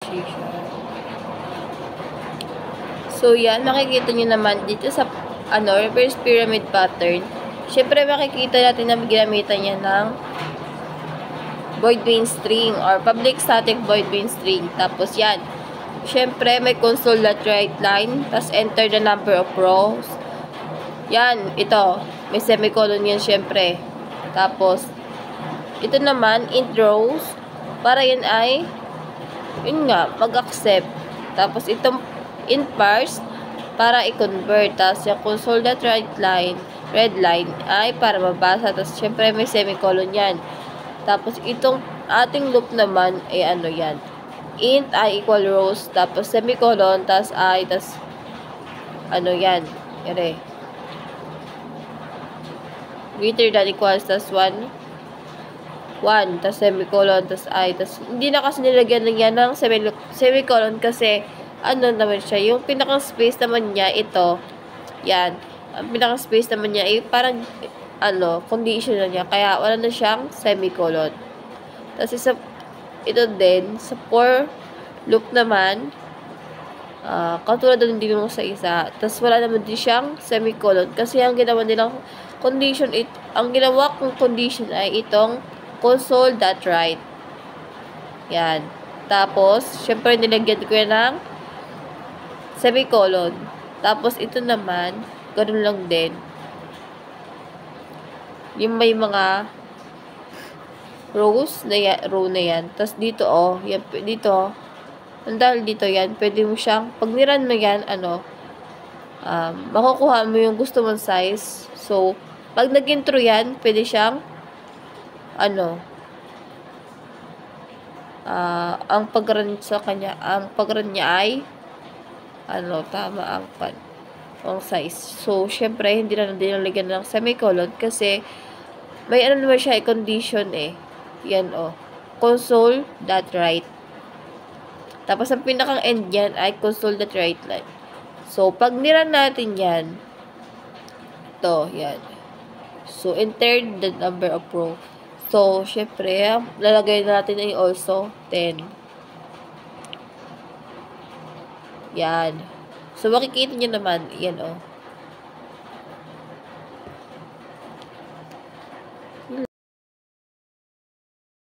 position. So, yan. Makikita nyo naman dito sa reverse pyramid pattern. Siyempre, makikita natin na ginamitan niya ng void main string or public static void main string. Tapos, yan. Siyempre, may console that right line. Tapos, enter the number of rows. Yan. Ito. May semicolon yan, siyempre. Tapos, ito naman, int rows. Para yan ay, yun nga, mag-accept. Tapos, itong int parse, para i-convert. Tapos, yung console that right line, red line, ay para mabasa. Tapos, syempre, may semicolon yan. Tapos, itong ating loop naman, ay ano yan. Int I equal rows, tapos semicolon, tapos I, tapos, ano yan. Ere. Greater than equals, tapos 1, tapos semicolon, tapos I, tapos, hindi na kasi nilagyan yan ng semicolon kasi, ano naman siya, yung pinaka-space naman niya, ito, yan, ang pinaka-space naman niya, parang, conditional niya, kaya wala na siyang semicolon. Tapos, ito din, sa for loop naman, katulad din mo sa isa, tapos wala naman din siyang semicolon, kasi ang ginawa nilang condition, ang ginawa kong condition ay itong console.write. Yan. Tapos, syempre, nilagyan ko yan ng semicolon. Tapos, ito naman, ganun lang din. Yung may mga rows na yan, row na yan. Tapos, dito, yan, dito, dahil dito yan, pwede mo siyang, pag niran mo yan, makukuha mo yung gusto mong size. So, pag nag-intro yan, pwede siyang, ang pag-run sa kanya, ang pag-run niya ay, tama ang size. So, syempre, hindi na dinalagyan ng semicolon kasi may naman siya condition Yan console.write. Tapos, ang pinakang end yan ay console.write line. So, pag niran natin yan, ito, yan. So, enter the number of row. So, syempre, lalagay natin ay also 10. Yan. So, makikita nyo naman, yan